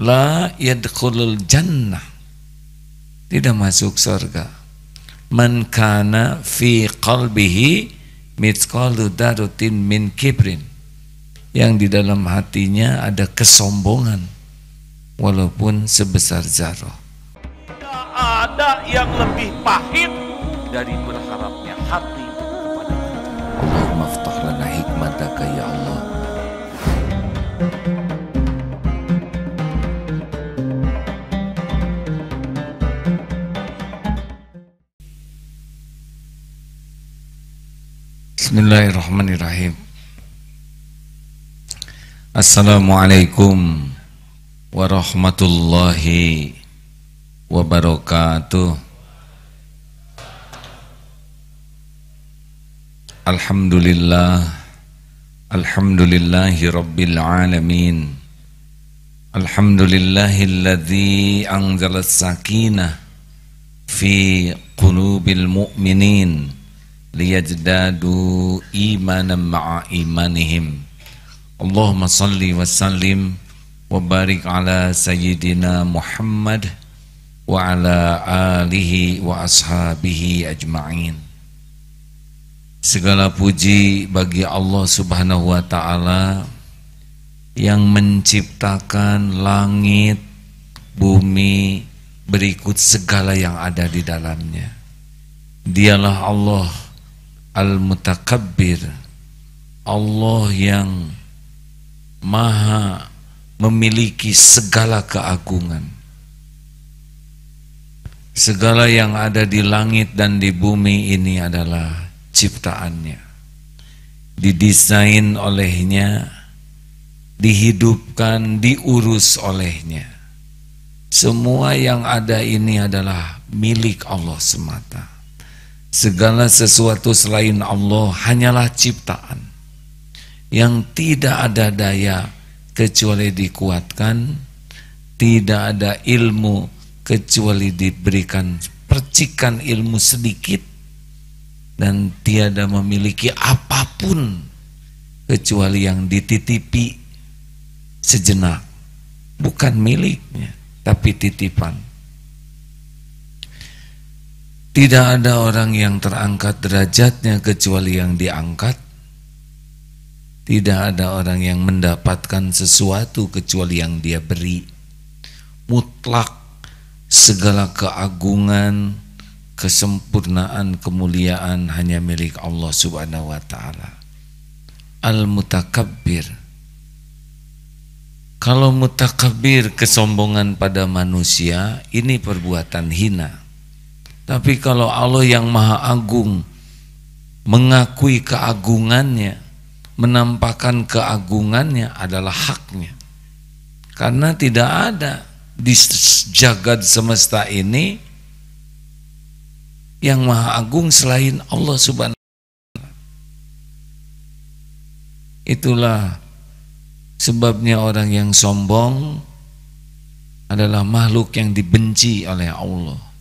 la yadkhulul jannah, tidak masuk surga. Man kana fi qalbihi mithqalu dzarratin min kibrin, yang di dalam hatinya ada kesombongan walaupun sebesar zarah. Tidak ada yang lebih pahit dari berharapnya hati kepada Allah. Allahumma ftah lana hikmataka ya Allah. Bismillahirrahmanirrahim. Assalamualaikum warahmatullahi wabarakatuh. Alhamdulillah, alhamdulillahi rabbil alamin. Alhamdulillahilladzi anzalas sakinah fi qulubil mu'minin liyajdadu imanan ma'a imanihim. Allahumma salli wa sallim wa barik ala sayyidina Muhammad wa ala alihi wa ashabihi ajma'in. Segala puji bagi Allah subhanahu wa ta'ala yang menciptakan langit, bumi, berikut segala yang ada di dalamnya. Dialah Allah Al-Mutakabbir, Allah yang maha memiliki segala keagungan. Segala yang ada di langit dan di bumi ini adalah ciptaannya, didesain olehnya, dihidupkan, diurus olehnya. Semua yang ada ini adalah milik Allah semata. Segala sesuatu selain Allah hanyalah ciptaan yang tidak ada daya kecuali dikuatkan, tidak ada ilmu kecuali diberikan percikan ilmu sedikit, dan tiada memiliki apapun kecuali yang dititipi sejenak, bukan miliknya tapi titipan. Tidak ada orang yang terangkat derajatnya kecuali yang diangkat. Tidak ada orang yang mendapatkan sesuatu kecuali yang dia beri. Mutlak segala keagungan, kesempurnaan, kemuliaan hanya milik Allah subhanahu wa ta'ala. Al-Mutakabbir. Kalau mutakabbir, kesombongan pada manusia, ini perbuatan hina. Tapi kalau Allah yang maha agung mengakui keagungannya, menampakkan keagungannya, adalah haknya. Karena tidak ada di jagad semesta ini yang maha agung selain Allah subhanahu wa ta'ala. Itulah sebabnya orang yang sombong adalah makhluk yang dibenci oleh Allah.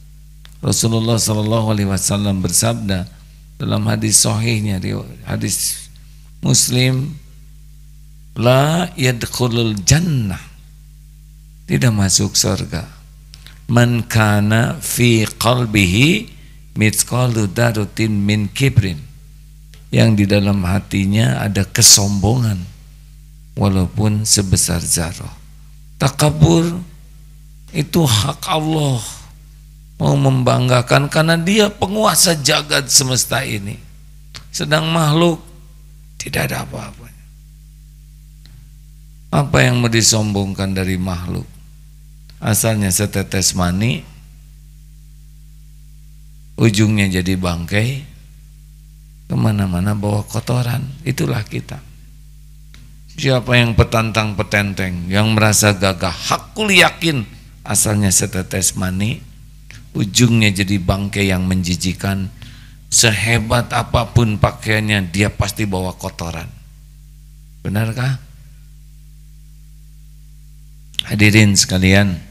Rasulullah SAW bersabda dalam hadis sahihnya, hadis Muslim, la yadkhulul jannah, tidak masuk surga. Man kana fi qalbihi mithqalu dzarratin min kibrin, yang di dalam hatinya ada kesombongan walaupun sebesar zarah. Takabur itu hak Allah, mau membanggakan karena dia penguasa jagad semesta ini, sedang makhluk tidak ada apa-apanya. Apa yang mau disombongkan dari makhluk? Asalnya setetes mani, ujungnya jadi bangkai, kemana-mana bawa kotoran. Itulah kita. Siapa yang petantang petenteng, yang merasa gagah, hakul yakin asalnya setetes mani, ujungnya jadi bangkai yang menjijikan. Sehebat apapun pakaiannya, dia pasti bawa kotoran. Benarkah? Hadirin sekalian,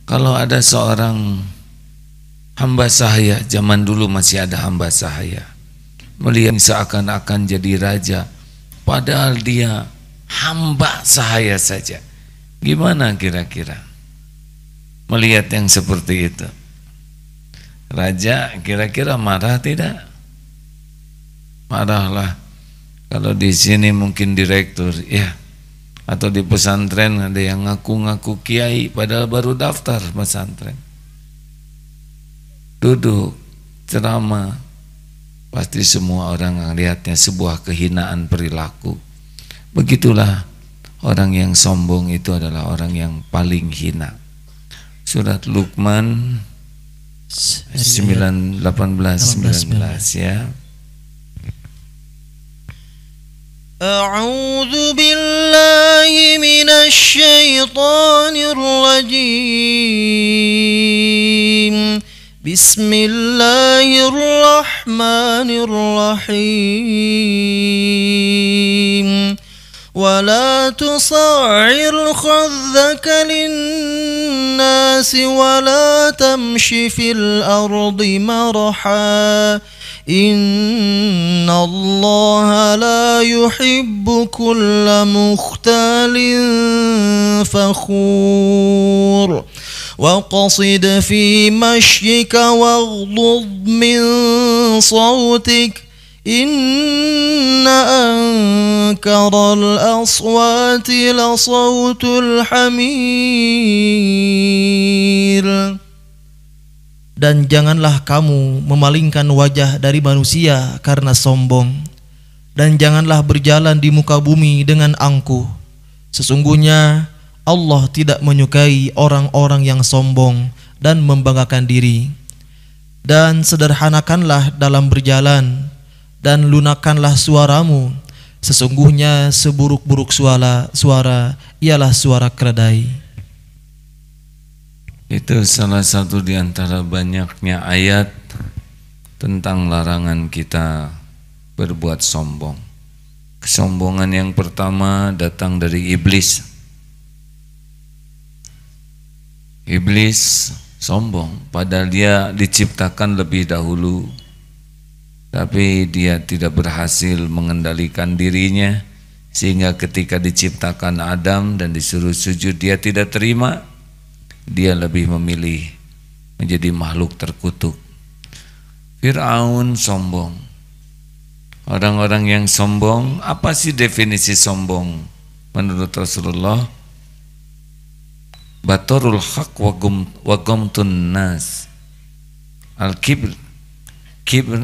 kalau ada seorang hamba sahaya, zaman dulu masih ada hamba sahaya, melihat seakan-akan jadi raja, padahal dia hamba sahaya saja. Gimana kira-kira melihat yang seperti itu? Raja kira-kira marah tidak? Marahlah. Kalau di sini mungkin direktur, ya, atau di pesantren ada yang ngaku-ngaku kiai padahal baru daftar pesantren. Duduk ceramah, pasti semua orang melihatnya sebuah kehinaan perilaku. Begitulah orang yang sombong itu adalah orang yang paling hina. Surat Luqman 18-19 ya. A'udzu billahi minasy syaithanir rajim. Bismillahirrahmanirrahim. ولا تصعر خدك للناس ولا تمش في الأرض مرحا إن الله لا يحب كل مختال فخور وقصد في مشيك واغضض من صوتك إن أنكر الأصوات لصوت الحمير. Dan janganlah kamu memalingkan wajah dari manusia karena sombong, dan janganlah berjalan di muka bumi dengan angkuh. Sesungguhnya Allah tidak menyukai orang-orang yang sombong dan membanggakan diri. Dan sederhanakanlah dalam berjalan, dan lunakkanlah suaramu. Sesungguhnya seburuk-buruk suara ialah suara keledai. Itu salah satu di antara banyaknya ayat tentang larangan kita berbuat sombong. Kesombongan yang pertama datang dari iblis. Iblis sombong padahal dia diciptakan lebih dahulu, tapi dia tidak berhasil mengendalikan dirinya, sehingga ketika diciptakan Adam dan disuruh sujud dia tidak terima. Dia lebih memilih menjadi makhluk terkutuk. Fir'aun sombong. Orang-orang yang sombong, apa sih definisi sombong menurut Rasulullah? Batorul haq wa gomtun nas. Al-kibr, kibr,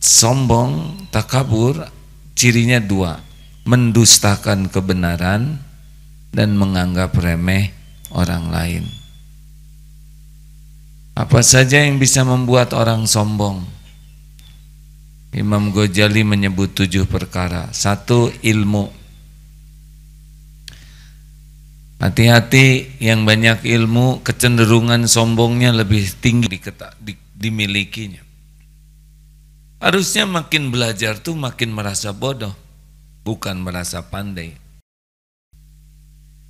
sombong, takabur, cirinya dua: mendustakan kebenaran dan menganggap remeh orang lain. Apa saja yang bisa membuat orang sombong? Imam Ghazali menyebut 7 perkara. 1, ilmu. Hati-hati, yang banyak ilmu kecenderungan sombongnya lebih tinggi dimilikinya. Harusnya makin belajar tuh makin merasa bodoh, bukan merasa pandai.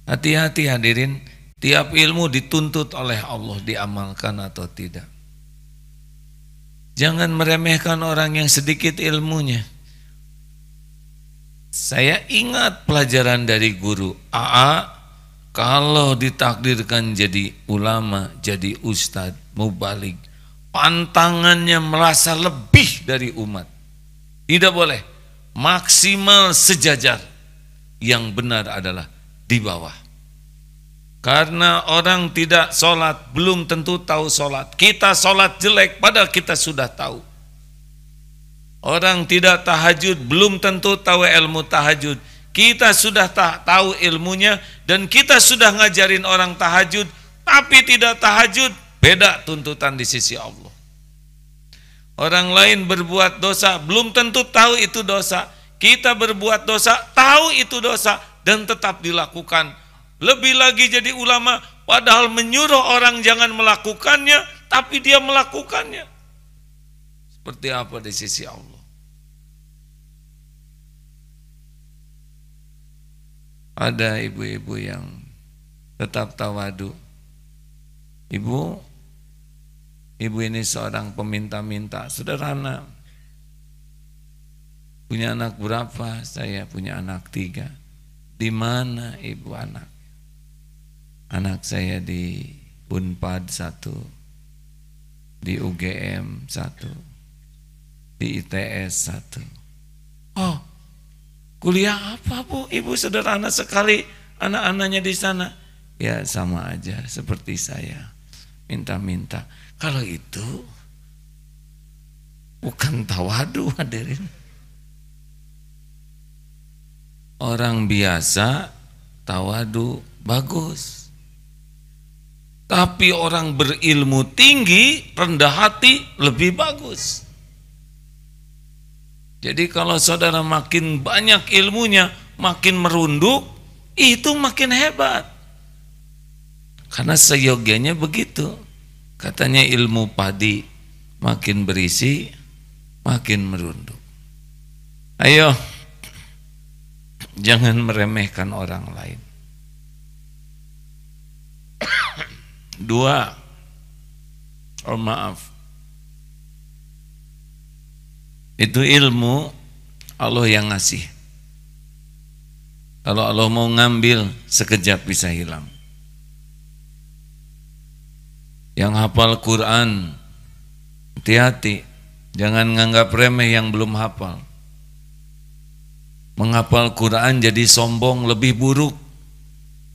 Hati-hati hadirin, tiap ilmu dituntut oleh Allah, diamalkan atau tidak. Jangan meremehkan orang yang sedikit ilmunya. Saya ingat pelajaran dari guru AA, kalau ditakdirkan jadi ulama, jadi ustadz, mubalik, pantangannya merasa lebih dari umat. Tidak boleh, maksimal sejajar. Yang benar adalah di bawah. Karena orang tidak sholat belum tentu tahu sholat. Kita sholat jelek padahal kita sudah tahu. Orang tidak tahajud belum tentu tahu ilmu tahajud. Kita sudah tahu ilmunya dan kita sudah ngajarin orang tahajud, tapi tidak tahajud, beda tuntutan di sisi Allah. Orang lain berbuat dosa belum tentu tahu itu dosa. Kita berbuat dosa tahu itu dosa dan tetap dilakukan. Lebih lagi jadi ulama padahal menyuruh orang jangan melakukannya, tapi dia melakukannya. Seperti apa di sisi Allah? Ada ibu-ibu yang tetap tawadu. Ibu ini seorang peminta-minta, sederhana. Punya anak berapa? Saya punya anak 3. Di mana ibu anak? Anak saya di Unpad 1, di UGM 1, di ITS 1. Oh, kuliah apa Bu? Ibu sederhana sekali, anak-anaknya di sana. Ya sama aja seperti saya, minta-minta. Kalau itu bukan tawadu, hadirin. Orang biasa tawadu bagus, tapi orang berilmu tinggi rendah hati lebih bagus. Jadi kalau saudara makin banyak ilmunya, makin merunduk, itu makin hebat. Karena seyogianya begitu. Katanya ilmu padi makin berisi, makin merunduk. Ayo, jangan meremehkan orang lain. 2, oh maaf, itu ilmu Allah yang ngasih. Kalau Allah mau ngambil, sekejap bisa hilang. Yang hafal Quran, hati-hati, jangan nganggap remeh yang belum hafal. Menghafal Quran jadi sombong lebih buruk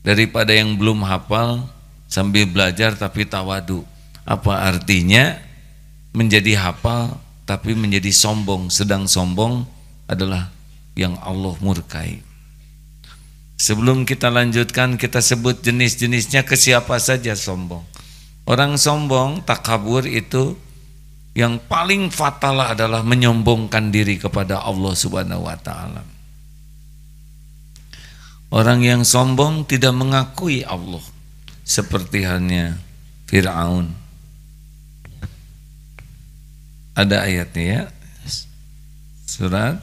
daripada yang belum hafal sambil belajar tapi tawadu. Apa artinya menjadi hafal tapi menjadi sombong? Sedang sombong adalah yang Allah murkai. Sebelum kita lanjutkan, kita sebut jenis-jenisnya, ke siapa saja sombong. Orang sombong, takabur itu yang paling fatal adalah menyombongkan diri kepada Allah Subhanahu wa taala. Orang yang sombong tidak mengakui Allah, seperti halnya Fir'aun. Ada ayatnya ya. Surat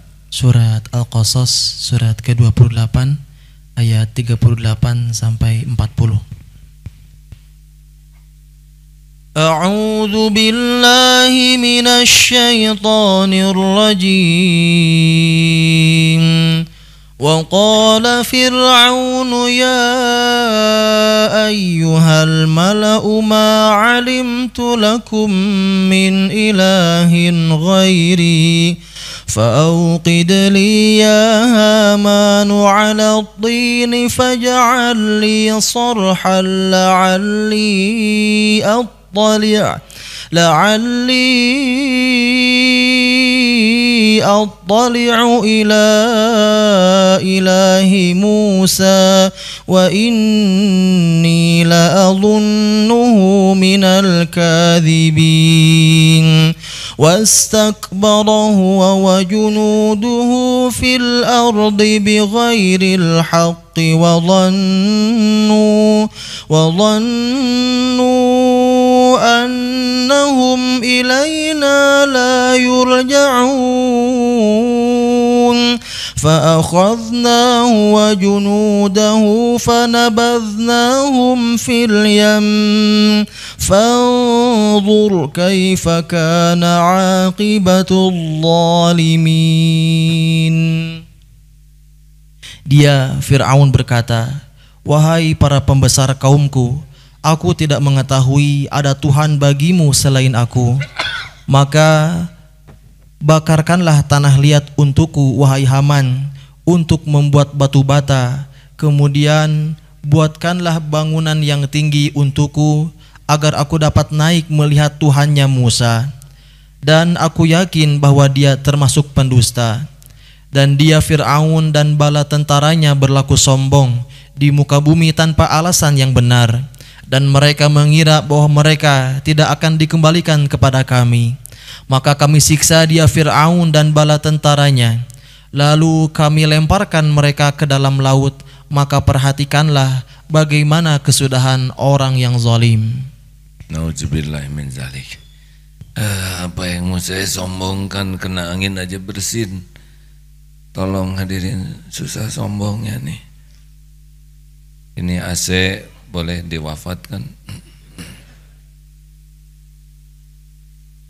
Al-Qasas surat ke-28 ayat 38 sampai 40. A'udzu billahi minasy syaithanir rajim. وقال فرعون يا أيها الملأ ما علمت لكم من إله غيري فأوقد لي يا هامان على الطين فاجعل لي صرحا لعلي أطلع إلى إله موسى وإني لأظنه من الكاذبين واستكبر هو وجنوده في الأرض بغير الحق وظنوا أنهم إلينا لا يرجعون فأخذناه وجنوده فنبذناهم في اليم فانظر كيف كان عاقبة الظالمين. Dia Fir'aun berkata, wahai para pembesar kaumku, aku tidak mengetahui ada Tuhan bagimu selain aku. Maka bakarkanlah tanah liat untukku, wahai Haman, untuk membuat batu bata. Kemudian buatkanlah bangunan yang tinggi untukku, agar aku dapat naik melihat Tuhannya Musa. Dan aku yakin bahwa dia termasuk pendusta. Dan dia Fir'aun dan bala tentaranya berlaku sombong di muka bumi tanpa alasan yang benar. Dan mereka mengira bahwa mereka tidak akan dikembalikan kepada kami. Maka kami siksa dia Fir'aun dan bala tentaranya. Lalu kami lemparkan mereka ke dalam laut. Maka perhatikanlah bagaimana kesudahan orang yang zalim. Nauzubillah min zalik. Apa yang mau saya sombongkan, kena angin aja bersin. Tolong hadirin, susah sombongnya nih. Ini AC boleh diwafatkan.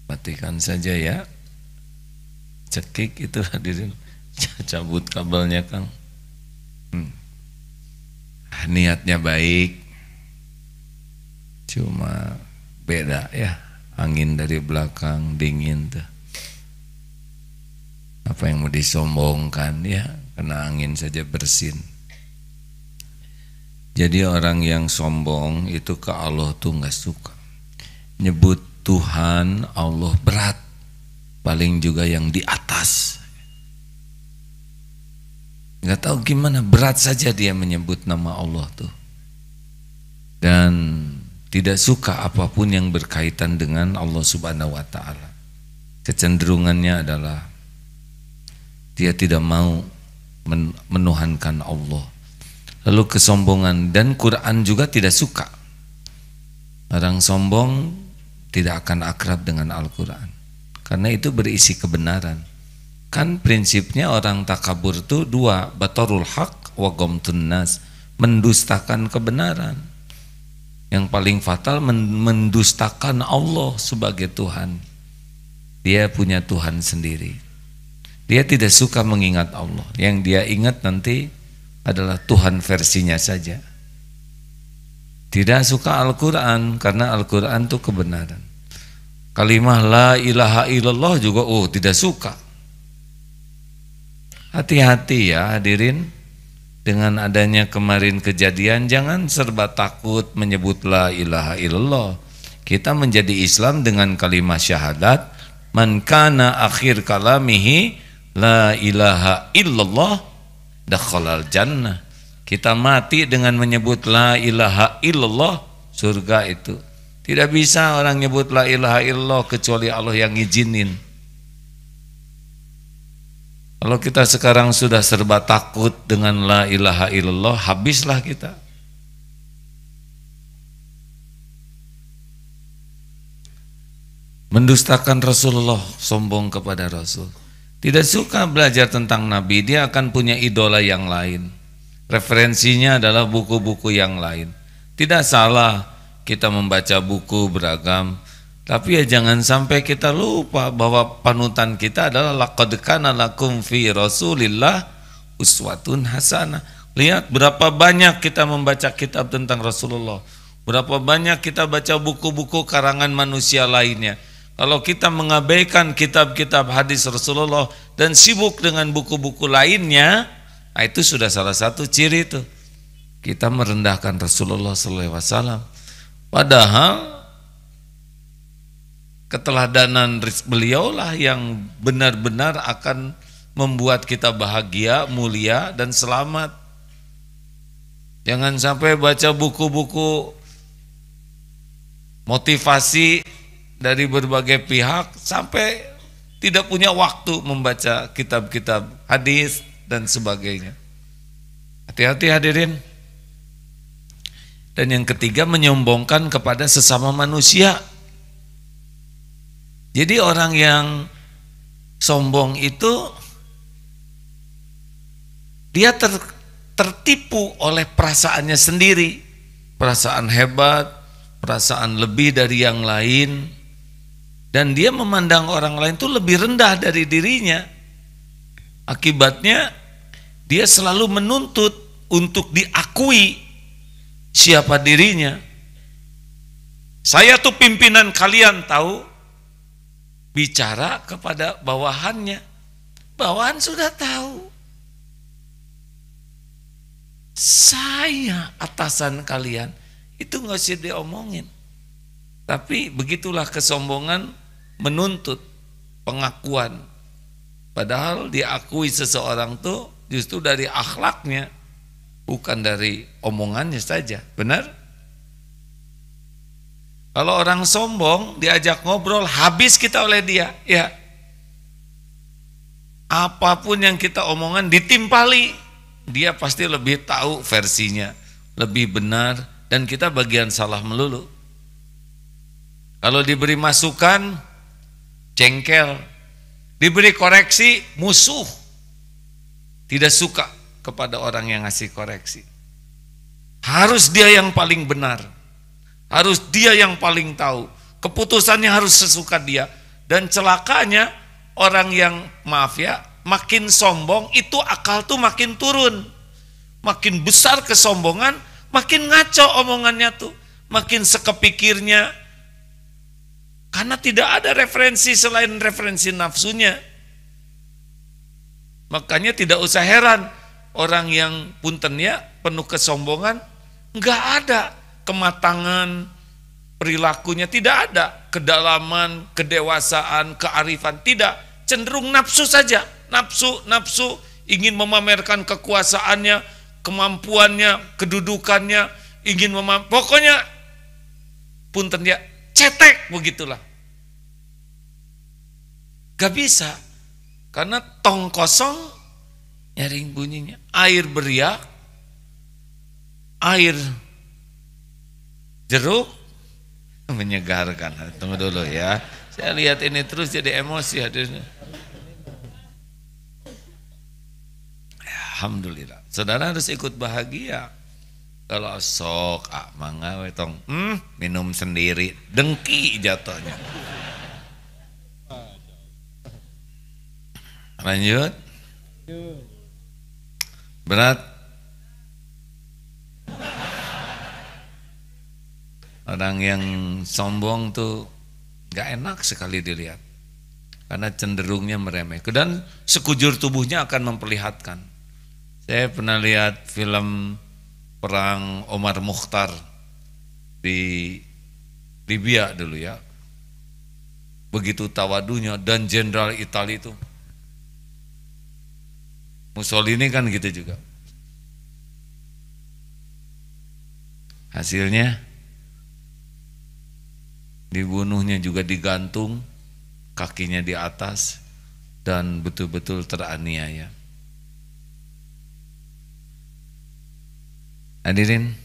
Matikan saja ya. Cekik itu hadirin. cabut kabelnya Kang. Niatnya baik, cuma beda ya, angin dari belakang dingin tuh. Apa yang mau disombongkan ya, kena angin saja bersin. Jadi orang yang sombong itu ke Allah tuh nggak suka. Nyebut Tuhan Allah berat, paling juga yang di atas. Nggak tahu gimana, berat saja dia menyebut nama Allah tuh. Dan tidak suka apapun yang berkaitan dengan Allah Subhanahu wa Ta'ala. Kecenderungannya adalah dia tidak mau menuhankan Allah. Lalu kesombongan, dan Quran juga tidak suka. Orang sombong tidak akan akrab dengan Al-Quran, karena itu berisi kebenaran. Kan prinsipnya orang takabur itu dua, batarul haq wa ghamtun nas, mendustakan kebenaran. Yang paling fatal mendustakan Allah sebagai Tuhan. Dia punya Tuhan sendiri. Dia tidak suka mengingat Allah. Yang dia ingat nanti adalah Tuhan versinya saja. Tidak suka Al-Quran, karena Al-Quran itu kebenaran. Kalimah la ilaha illallah juga tidak suka. Hati-hati ya hadirin, dengan adanya kemarin kejadian, jangan serba takut menyebut la ilaha illallah. Kita menjadi Islam dengan kalimat syahadat, man kana akhir kalamihi la ilaha illallah dakhalal jannah. Kita mati dengan menyebut la ilaha illallah, surga itu. Tidak bisa orang nyebut la ilaha illallah kecuali Allah yang ngizinin. Kalau kita sekarang sudah serba takut dengan la ilaha illallah, habislah kita. Mendustakan Rasulullah, sombong kepada Rasul. Tidak suka belajar tentang Nabi, dia akan punya idola yang lain. Referensinya adalah buku-buku yang lain. Tidak salah kita membaca buku beragam, tapi ya jangan sampai kita lupa bahwa panutan kita adalah laqad kana lakum fi Rasulillah uswatun hasanah. Lihat berapa banyak kita membaca kitab tentang Rasulullah, berapa banyak kita baca buku-buku karangan manusia lainnya. Kalau kita mengabaikan kitab-kitab hadis Rasulullah dan sibuk dengan buku-buku lainnya, itu sudah salah satu ciri itu kita merendahkan Rasulullah SAW. Padahal keteladanan beliau lah yang benar-benar akan membuat kita bahagia, mulia, dan selamat. Jangan sampai baca buku-buku motivasi dari berbagai pihak sampai tidak punya waktu membaca kitab-kitab hadis dan sebagainya. Hati-hati hadirin. Dan yang ketiga, menyombongkan kepada sesama manusia. Jadi orang yang sombong itu dia tertipu oleh perasaannya sendiri, perasaan hebat, perasaan lebih dari yang lain, dan dia memandang orang lain itu lebih rendah dari dirinya. Akibatnya dia selalu menuntut untuk diakui siapa dirinya. Saya tuh pimpinan kalian, tahu? Bicara kepada bawahannya, bawahan sudah tahu saya atasan kalian, itu nggak usah diomongin. Tapi begitulah kesombongan menuntut pengakuan, padahal diakui seseorang tuh justru dari akhlaknya, bukan dari omongannya saja. Benar? Kalau orang sombong diajak ngobrol, habis kita oleh dia, ya. Apapun yang kita omongan ditimpali, dia pasti lebih tahu versinya, lebih benar, dan kita bagian salah melulu. Kalau diberi masukan, jengkel. Diberi koreksi, musuh. Tidak suka kepada orang yang ngasih koreksi. Harus dia yang paling benar. Harus dia yang paling tahu. Keputusannya harus sesuka dia. Dan celakanya orang yang, maaf ya, makin sombong itu akal tuh makin turun. Makin besar kesombongan, makin ngaco omongannya tuh, makin sekepikirnya. Karena tidak ada referensi selain referensi nafsunya. Makanya tidak usah heran orang yang punten ya penuh kesombongan, nggak ada kematangan perilakunya, tidak ada kedalaman, kedewasaan, kearifan, tidak, cenderung nafsu saja, nafsu ingin memamerkan kekuasaannya, kemampuannya, kedudukannya, ingin pokoknya punten ya cetek begitulah. Gak bisa, karena tong kosong nyaring bunyinya, air beriak, air jeruk menyegarkan. Tunggu dulu ya, saya lihat ini terus jadi emosi hadirnya. Alhamdulillah, saudara harus ikut bahagia. Kalau sok mangga tong minum sendiri, dengki jatuhnya. Lanjut. Berat. Orang yang sombong tuh gak enak sekali dilihat, karena cenderungnya meremehkan dan sekujur tubuhnya akan memperlihatkan. Saya pernah lihat film perang Omar Mukhtar di Libya dulu ya. Begitu tawadunya, dan jenderal Italia itu Mussolini kan gitu juga. Hasilnya dibunuhnya juga digantung, kakinya di atas, dan betul-betul teraniaya. Hadirin,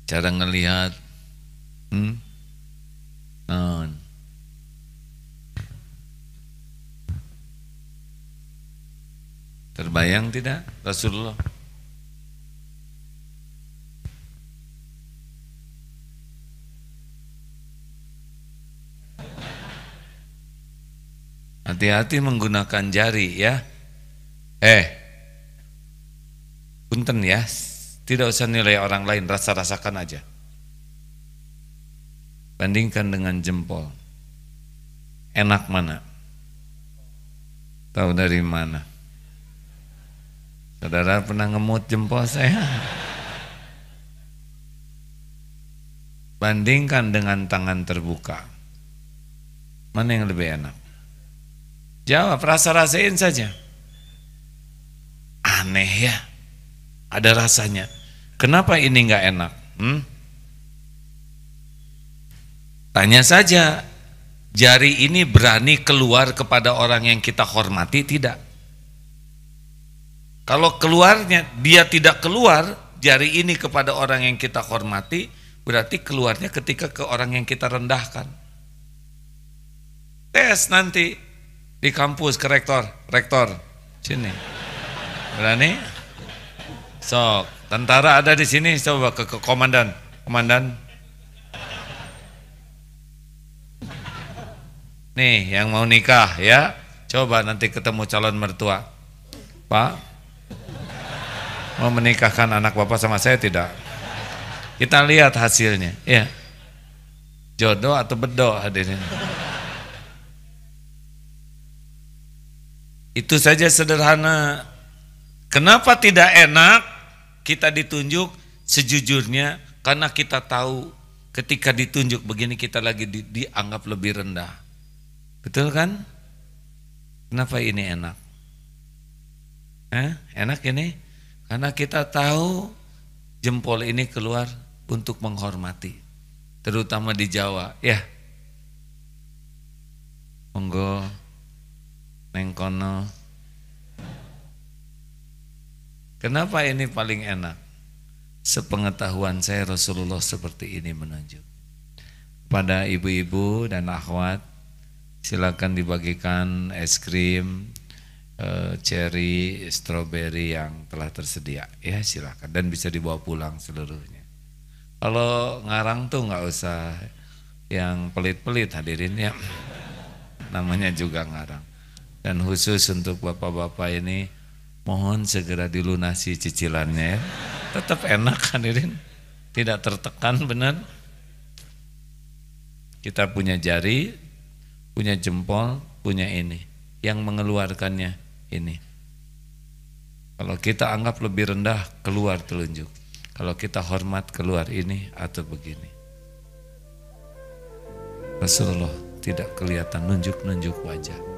cara ngelihat terbayang tidak Rasulullah? Hati-hati menggunakan jari ya. Punten ya, tidak usah nilai orang lain, rasa-rasakan aja. Bandingkan dengan jempol. Enak mana? Tahu dari mana? Saudara pernah ngemut jempol saya? Bandingkan dengan tangan terbuka. Mana yang lebih enak? Jawab, rasa-rasain saja. Aneh ya, ada rasanya. Kenapa ini nggak enak? Tanya saja, jari ini berani keluar kepada orang yang kita hormati tidak? Kalau keluarnya, dia tidak keluar jari ini kepada orang yang kita hormati, berarti keluarnya ketika ke orang yang kita rendahkan. Tes nanti di kampus ke rektor, sini, berani? Sok, tentara ada di sini, coba ke komandan. Nih yang mau nikah ya, coba nanti ketemu calon mertua. Pak, mau menikahkan anak bapak sama saya tidak? Kita lihat hasilnya, ya. Jodoh atau bedo hadirin. Itu saja sederhana. Kenapa tidak enak kita ditunjuk? Sejujurnya karena kita tahu ketika ditunjuk begini kita lagi dianggap lebih rendah. Betul kan? Kenapa ini enak? Enak ini? Karena kita tahu jempol ini keluar untuk menghormati. Terutama di Jawa, ya. Monggo neng kono. Kenapa ini paling enak? Sepengetahuan saya Rasulullah seperti ini menunjuk. Pada ibu-ibu dan akhwat, silakan dibagikan es krim, cherry, strawberry yang telah tersedia. Ya silakan, dan bisa dibawa pulang seluruhnya. Kalau ngarang tuh nggak usah yang pelit-pelit hadirin ya. Namanya juga ngarang. Dan khusus untuk bapak-bapak ini, mohon segera dilunasi cicilannya ya. Tetap enak hadirin, tidak tertekan benar. Kita punya jari, punya jempol, punya ini, yang mengeluarkannya ini. Kalau kita anggap lebih rendah, keluar telunjuk. Kalau kita hormat, keluar ini atau begini. Rasulullah tidak kelihatan nunjuk-nunjuk wajah.